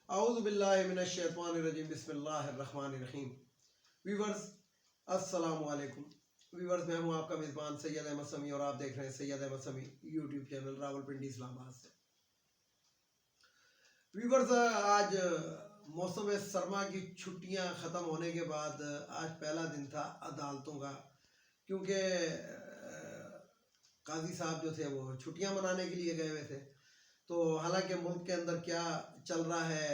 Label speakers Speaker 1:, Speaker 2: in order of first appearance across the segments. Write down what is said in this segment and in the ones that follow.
Speaker 1: اعوذ باللہ من الشیطان الرجیم بسم اللہ الرحمن الرحیم. ویورز السلام علیکم. ویورز میں ہوں آپ کا میزبان سید احمد سمیع اور آپ دیکھ رہے ہیں سید احمد سمیع یوٹیوب چینل راولپنڈی اسلام آباد سے. ویورز آج موسم سرما کی چھٹیاں ختم ہونے کے بعد آج پہلا دن تھا عدالتوں کا، کیونکہ قاضی صاحب جو تھے وہ چھٹیاں منانے کے لیے گئے ہوئے تھے. تو حالانکہ ملک کے اندر کیا چل رہا ہے،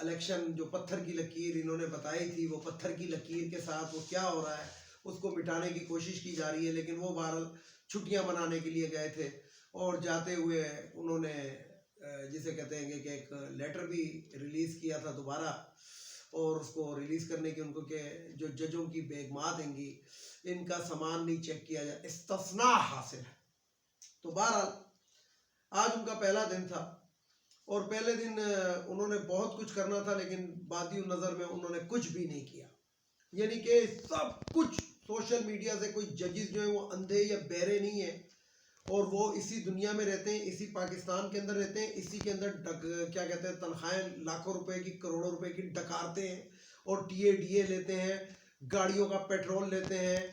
Speaker 1: الیکشن جو پتھر کی لکیر انہوں نے بتائی تھی، وہ پتھر کی لکیر کے ساتھ وہ کیا ہو رہا ہے اس کو مٹانے کی کوشش کی جا رہی ہے. لیکن وہ بہرحال چھٹیاں منانے کے لیے گئے تھے اور جاتے ہوئے انہوں نے جسے کہتے ہیں کہ ایک لیٹر بھی ریلیز کیا تھا دوبارہ، اور اس کو ریلیز کرنے کی ان کو کہ جو ججوں کی بیگمات ہیں گی ان کا سامان نہیں چیک کیا جائے، استثناء حاصل ہے. تو بہرحال آج ان کا پہلا دن تھا اور پہلے دن انہوں نے بہت کچھ کرنا تھا، لیکن بادی نظر میں انہوں نے کچھ بھی نہیں کیا. یعنی کہ سب کچھ سوشل میڈیا سے، کوئی ججز جو ہیں وہ اندھے یا بہرے نہیں ہیں اور وہ اسی دنیا میں رہتے ہیں، اسی پاکستان کے اندر رہتے ہیں، اسی کے اندر کیا کہتے ہیں تنخواہیں لاکھوں روپے کی، کروڑوں روپے کی ڈکارتے ہیں اور ٹی اے لیتے ہیں، گاڑیوں کا پیٹرول لیتے ہیں،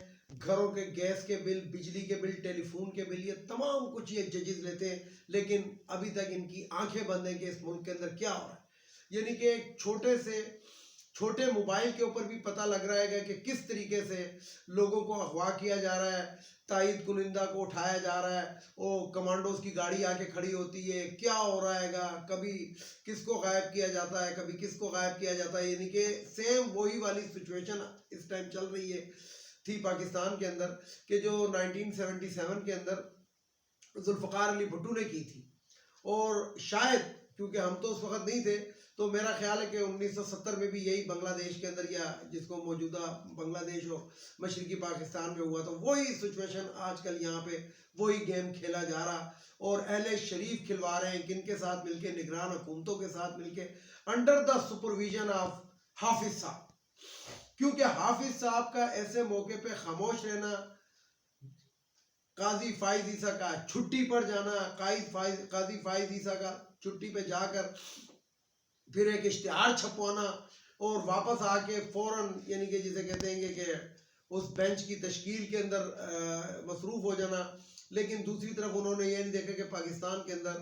Speaker 1: گھروں کے گیس کے بل، بجلی کے بل، ٹیلی فون کے بل، یہ تمام کچھ یہ ججز لیتے ہیں. لیکن ابھی تک ان کی آنکھیں بند ہیں کہ اس ملک کے اندر کیا ہو رہا ہے. یعنی کہ ایک چھوٹے موبائل کے اوپر بھی پتہ لگ رہا ہے کہ کس طریقے سے لوگوں کو اغوا کیا جا رہا ہے، تائید کنندہ کو اٹھایا جا رہا ہے، وہ کمانڈوز کی گاڑی آ کے کھڑی ہوتی ہے، کیا ہو رہا ہے گا، کبھی کس کو غائب کیا جاتا ہے، کبھی کس کو غائب کیا جاتا ہے. یعنی کہ سیم وہی والی سچویشن اس ٹائم چل رہی ہے تھی پاکستان کے اندر کہ جو 1977 کے اندر ذوالفقار علی بھٹو نے کی تھی. اور شاید کیونکہ ہم تو اس وقت نہیں تھے تو میرا خیال ہے کہ 1970 میں بھی یہی بنگلہ دیش کے اندر یا جس کو موجودہ بنگلہ دیش اور مشرقی پاکستان میں ہوا، تو وہی سچویشن آج کل یہاں پہ وہی گیم کھیلا جا رہا اور اہل شریف کھلوا رہے ہیں. کن کے ساتھ مل کے؟ نگران حکومتوں کے ساتھ مل کے، انڈر دا سپرویژن آف حافظ صاحب. کیونکہ حافظ صاحب کا ایسے موقع پہ خاموش رہنا، قاضی فائز عیسیٰ کا چھٹی پر جانا، قاضی فائز عیسیٰ کا چھٹی پہ جا کر پھر ایک اشتہار چھپوانا اور واپس آ کے فوراً یعنی کہ جسے کہتے ہیں کہ اس بینچ کی تشکیل کے اندر مصروف ہو جانا. لیکن دوسری طرف انہوں نے یہ نہیں دیکھا کہ پاکستان کے اندر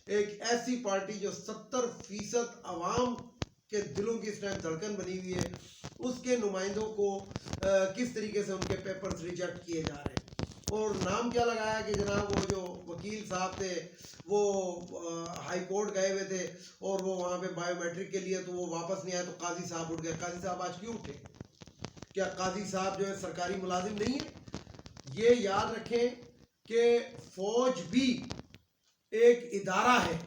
Speaker 1: ایک ایسی پارٹی جو 70% عوام کے دلوں کی اس ٹائم دھڑکن بنی ہوئی ہے، اس کے نمائندوں کو کس طریقے سے ان کے پیپرز ریجیکٹ کیے جا رہے ہیں. اور نام کیا لگایا کہ جناب وہ جو وکیل صاحب تھے وہ ہائی کورٹ گئے ہوئے تھے اور وہ وہاں پہ بائیو میٹرک کے لیے، تو وہ واپس نہیں آئے تو قاضی صاحب اٹھ گئے. قاضی صاحب آج کیوں اٹھے؟ کیا قاضی صاحب جو ہے سرکاری ملازم نہیں ہے؟ یہ یاد رکھیں کہ فوج بھی ایک ادارہ ہے،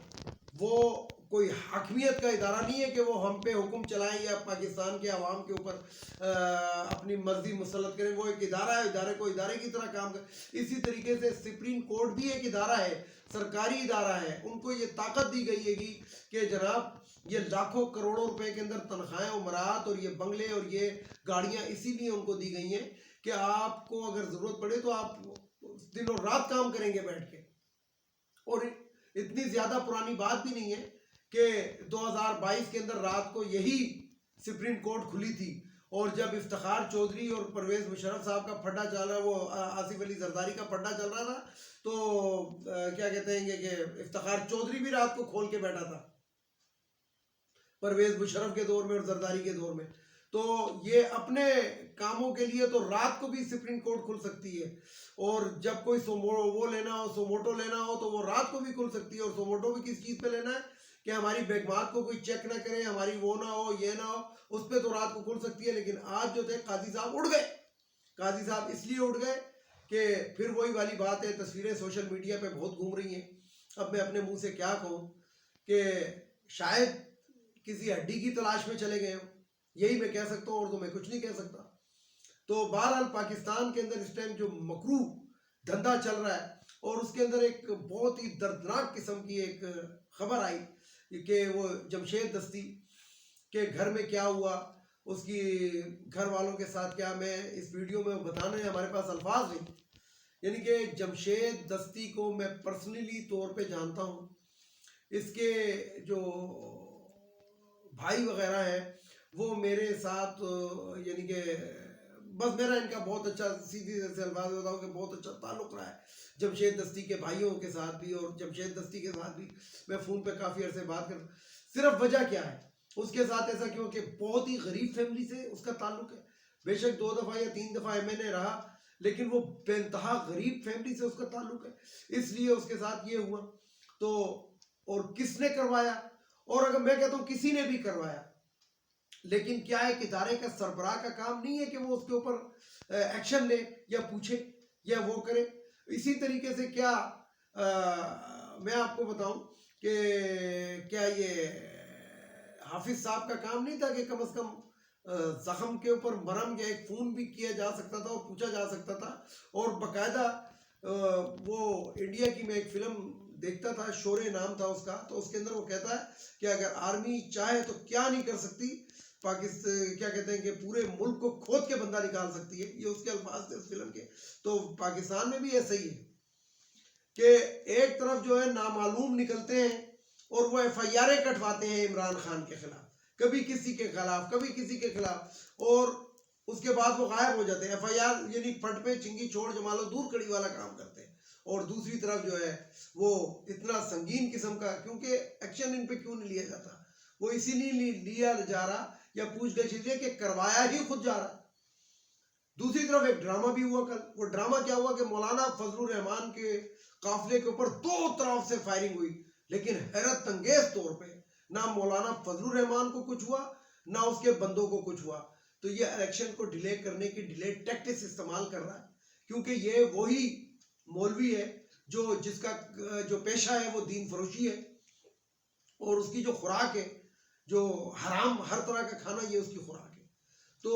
Speaker 1: وہ کوئی حاکمیت کا ادارہ نہیں ہے کہ وہ ہم پہ حکم چلائیں یا پاکستان کے عوام کے اوپر اپنی مرضی مسلط کریں. وہ ایک ادارہ ہے، ادارے کو ادارے کی طرح کام کرے. اسی طریقے سے سپریم کورٹ بھی ایک ادارہ ہے، سرکاری ادارہ ہے. ان کو یہ طاقت دی گئی ہے کہ جناب یہ لاکھوں کروڑوں روپے کے اندر تنخواہیں و مراد اور یہ بنگلے اور یہ گاڑیاں اسی لیے ان کو دی گئی ہیں کہ آپ کو اگر ضرورت پڑے تو آپ دن اور رات کام کریں گے بیٹھ کے. اور اتنی زیادہ پرانی بات بھی نہیں ہے کہ 2022 کے اندر رات کو یہی سپریم کورٹ کھلی تھی اور جب افتخار چودھری اور پرویز مشرف صاحب کا پھڈا چل رہا، وہ آصف علی زرداری کا پھڈا چل رہا تھا، تو کیا کہتے ہیں کہ افتخار چودھری بھی رات کو کھول کے بیٹھا تھا پرویز مشرف کے دور میں اور زرداری کے دور میں. تو یہ اپنے کاموں کے لیے تو رات کو بھی سپریم کورٹ کھل سکتی ہے، اور جب کوئی وہ لینا ہو، سوموٹو لینا ہو تو وہ رات کو بھی کھل سکتی ہے. اور سوموٹو بھی کس چیز پہ لینا ہے کہ ہماری بیگمات کو کوئی چیک نہ کرے، ہماری وہ نہ ہو، یہ نہ ہو، اس پہ تو رات کو کھل سکتی ہے. لیکن آج جو تھے قاضی صاحب اڑ گئے. قاضی صاحب اس لیے اڑ گئے کہ پھر وہی والی بات ہے، تصویریں سوشل میڈیا پہ بہت گھوم رہی ہیں. اب میں اپنے منہ سے کیا کہوں کہ شاید کسی ہڈی کی تلاش میں چلے گئے ہوں، یہی میں کہہ سکتا ہوں، اور تو میں کچھ نہیں کہہ سکتا. تو بہرحال پاکستان کے اندر اس ٹائم جو مکروہ دھندا چل رہا ہے، اور اس کے اندر ایک بہت ہی دردناک قسم کی ایک خبر آئی کہ وہ جمشید دستی کے گھر میں کیا ہوا، اس کی گھر والوں کے ساتھ کیا، میں اس ویڈیو میں بتانے ہمارے پاس الفاظ نہیں. یعنی کہ جمشید دستی کو میں پرسنلی طور پہ جانتا ہوں. اس کے جو بھائی وغیرہ ہیں وہ میرے ساتھ یعنی کہ بس میرا ان کا بہت اچھا، سیدھی سے الفاظ بتاؤں کہ بہت اچھا تعلق رہا ہے جمشید دستی کے بھائیوں کے ساتھ بھی، اور جمشید دستی کے ساتھ بھی میں فون پہ کافی عرصے بات کرتا. صرف وجہ کیا ہے اس کے ساتھ ایسا کیوں کہ بہت ہی غریب فیملی سے اس کا تعلق ہے. بے شک 2 دفعہ یا 3 دفعہ ایم این اے رہا، لیکن وہ بے انتہا غریب فیملی سے اس کا تعلق ہے، اس لیے اس کے ساتھ یہ ہوا. تو اور کس نے کروایا، اور اگر میں کہتا ہوں کسی نے بھی کروایا، لیکن کیا ایک ادارے کا سربراہ کا کام نہیں ہے کہ وہ اس کے اوپر ایکشن لے یا پوچھے یا وہ کرے. اسی طریقے سے کیا میں آپ کو بتاؤں کہ کیا یہ حافظ صاحب کا کام نہیں تھا کہ کم از کم زخم کے اوپر مرہم یا ایک فون بھی کیا جا سکتا تھا اور پوچھا جا سکتا تھا. اور باقاعدہ وہ انڈیا کی میں ایک فلم دیکھتا تھا، شورے نام تھا اس کا، تو اس کے اندر وہ کہتا ہے کہ اگر آرمی چاہے تو کیا نہیں کر سکتی، پاکستان کیا کہتے ہیں کہ پورے ملک کو کھود کے بندہ نکال سکتی ہے، یہ اس کے الفاظ تھے اس فلم کے. تو پاکستان میں بھی ایسا ہی ہے کہ ایک طرف جو ہے نامعلوم نکلتے ہیں اور وہ ایف آئی آریں کٹواتے ہیں عمران خان کے خلاف، کبھی کسی کے خلاف کبھی کسی کے خلاف، اور اس کے بعد وہ غائب ہو جاتے ہیں. ایف آئی آر یعنی پھٹ پہ چنگی چھوڑ جمالو دور کڑی والا کام کرتے ہیں. اور دوسری طرف جو ہے وہ اتنا سنگین قسم کا، کیونکہ ایکشن ان پہ کیوں نہیں لیا جاتا، وہ اسی لیے لیا جا رہا یا پوچھ گچھ لیے کہ کروایا ہی خود جا رہا. دوسری طرف ایک ڈرامہ بھی ہوا کل. وہ ڈرامہ کیا ہوا کہ مولانا فضل الرحمان کے قافلے کے اوپر 2 طرف سے فائرنگ ہوئی، لیکن حیرت انگیز طور پہ نہ مولانا فضل الرحمان کو کچھ ہوا نہ اس کے بندوں کو کچھ ہوا. تو یہ الیکشن کو ڈیلے کرنے کی ڈیلے ٹیکٹکس استعمال کر رہا ہے، کیونکہ یہ وہی مولوی ہے جس کا جو پیشہ ہے وہ دین فروشی ہے، اور اس کی جو خوراک ہے، جو حرام ہر طرح کا کھانا، یہ اس کی خوراک ہے. تو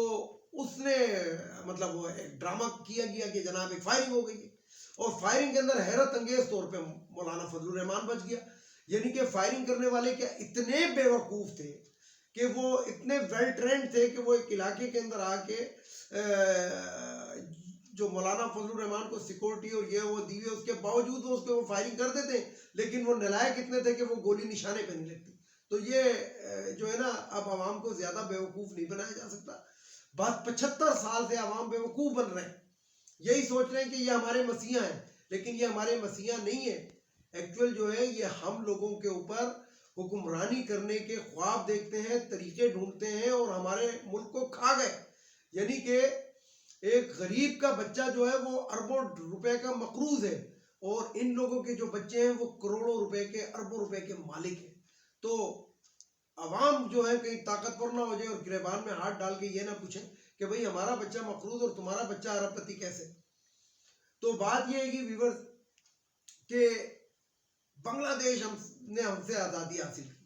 Speaker 1: اس نے مطلب وہ ایک ڈرامہ کیا گیا کہ جناب ایک فائرنگ ہو گئی ہے، اور فائرنگ کے اندر حیرت انگیز طور پہ مولانا فضل الرحمان بچ گیا. یعنی کہ فائرنگ کرنے والے کیا اتنے بے وقوف تھے کہ وہ اتنے ویل ٹرینڈ تھے کہ وہ ایک علاقے کے اندر آ کے جو مولانا فضل الرحمان کو سیکورٹی اور یہ وہ دی ہوئی، اس کے باوجود وہ اس پہ وہ فائرنگ کر دیتے، لیکن وہ نلائق اتنے تھے کہ وہ گولی نشانے پہ نہیں لگتی. تو یہ جو ہے نا، اب عوام کو زیادہ بے وقوف نہیں بنایا جا سکتا. بات 75 سال سے عوام بے وقوف بن رہے ہیں، یہی سوچ رہے ہیں کہ یہ ہمارے مسیحا ہیں، لیکن یہ ہمارے مسیحا نہیں ہے. ایکچوئل جو ہے یہ ہم لوگوں کے اوپر حکمرانی کرنے کے خواب دیکھتے ہیں، طریقے ڈھونڈتے ہیں، اور ہمارے ملک کو کھا گئے. یعنی کہ ایک غریب کا بچہ جو ہے وہ اربوں روپے کا مقروض ہے، اور ان لوگوں کے جو بچے ہیں وہ کروڑوں روپے کے، اربوں روپے کے مالک ہیں. تو عوام جو ہے کہیں طاقتور نہ ہو جائے اور گریبان میں ہاتھ ڈال کے یہ نہ پوچھیں کہ بھئی ہمارا بچہ مقروض اور تمہارا بچہ ارب پتی کیسے. تو بات یہ ہے کہ ویورز کہ بنگلہ دیش نے ہم سے آزادی حاصل کی،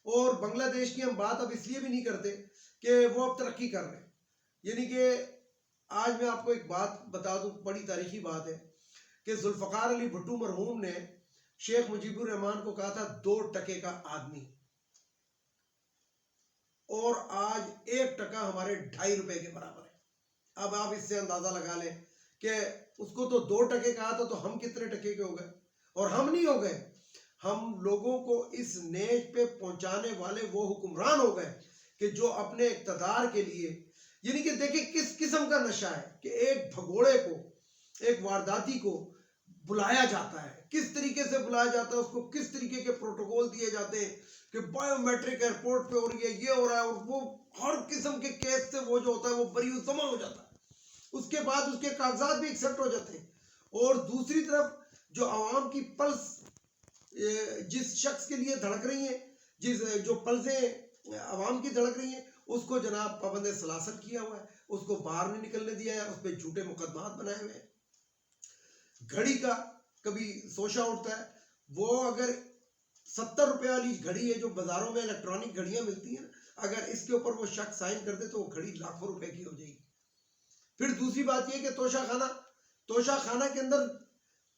Speaker 1: اور بنگلہ دیش کی ہم بات اب اس لیے بھی نہیں کرتے کہ وہ اب ترقی کر رہے ہیں. یعنی کہ آج میں آپ کو ایک بات بتا دوں، بڑی تاریخی بات ہے کہ ذوالفقار علی بھٹو مرحوم نے شیخ مجیب الرحمان کو کہا تھا 2 ٹکے کا آدمی، اور آج 1 ٹکا ہمارے 2.5 روپے کے برابر ہے. اب آپ اس سے اندازہ لگا لیں کہ اس کو تو 2 ٹکے کہا تھا، تو ہم کتنے ٹکے کے ہو گئے. اور ہم نہیں ہو گئے، ہم لوگوں کو اس نیج پہ پہنچانے والے وہ حکمران ہو گئے کہ جو اپنے اقتدار کے لیے، یعنی کہ دیکھیں کس قسم کا نشہ ہے کہ ایک بھگوڑے کو، ایک وارداتی کو بلایا جاتا ہے، کس طریقے سے بلایا جاتا ہے، اس کو کس طریقے کے پروٹوکول دیے جاتے ہیں کہ بائیو میٹرک ایئرپورٹ پہ ہو رہی ہے، یہ ہو رہا ہے، اور وہ ہر قسم کے کیس سے وہ جو ہوتا ہے وہ بری الزما ہو جاتا ہے. اس کے بعد اس کے کاغذات بھی ایکسپٹ ہو جاتے ہیں. اور دوسری طرف جو عوام کی پلس جس شخص کے لیے دھڑک رہی ہیں، جو پلسیں عوام کی دھڑک رہی ہیں، اس کو جناب پابند سلاست کیا ہوا ہے، اس کو باہر نہیں نکلنے دیا ہے، اس پہ جھوٹے مقدمات بنائے ہوئے ہیں. گھڑی کا کبھی سوچا اٹھتا ہے، وہ اگر 70 روپے والی گھڑی ہے جو بازاروں میں الیکٹرانک گھڑیاں ملتی ہیں، اگر اس کے اوپر وہ شخص سائن کر دے تو وہ گھڑی لاکھوں روپے کی ہو جائے گی. پھر دوسری بات یہ کہ توشہ خانہ کے اندر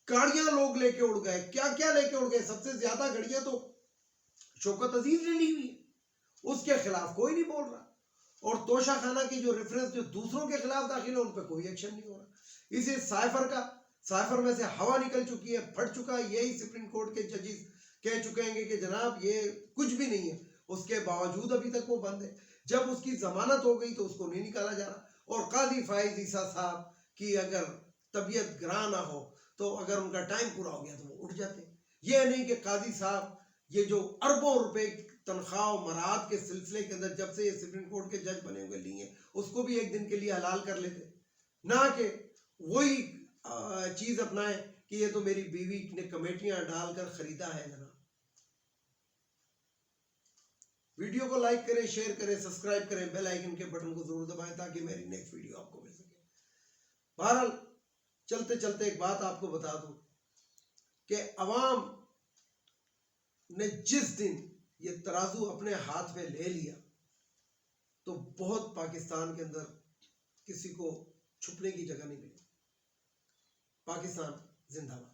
Speaker 1: گاڑیاں لوگ لے کے اڑ گئے، کیا کیا لے کے اڑ گئے. سب سے زیادہ گھڑیاں تو شوکت عزیز نے لی ہوئی، اس کے خلاف کوئی نہیں بول رہا. اور توشہ خانہ کی جو ریفرنس جو دوسروں کے خلاف داخل ہے ان پہ کوئی ایکشن نہیں ہو رہا. اسے سائفر میں سے ہوا نکل چکی ہے، پھٹ چکا ہے. یہی سپریم کورٹ کے ججز کہہ چکے ہیں کہ جناب یہ کچھ بھی نہیں ہے. اس کے باوجود ابھی تک وہ بند ہے. جب اس کی ضمانت ہو گئی تو اس کو نہیں نکالا جا رہا. اور قاضی فائز عیسیٰ صاحب کی اگر طبیعت گراں نہ ہو تو اگر ان کا ٹائم پورا ہو گیا تو وہ اٹھ جاتے. یہ نہیں کہ قاضی صاحب یہ جو اربوں روپے تنخواہ و مراد کے سلسلے کے اندر جب سے یہ سپریم کورٹ کے جج بنے ہوئے لیے اس کو بھی ایک دن کے لیے حلال کر لیتے، نہ کہ وہی چیز اپنائے کہ یہ تو میری بیوی نے کمیٹیاں ڈال کر خریدا ہے. جناب ویڈیو کو لائک کریں، شیئر کریں، سبسکرائب کریں، بیل آئیکن کے بٹن کو ضرور دبائیں تاکہ میری نیکسٹ ویڈیو آپ کو مل سکے. بہرحال چلتے چلتے ایک بات آپ کو بتا دوں کہ عوام نے جس دن یہ ترازو اپنے ہاتھ میں لے لیا تو بہت پاکستان کے اندر کسی کو چھپنے کی جگہ نہیں ملی. پاکستان زندہ باد.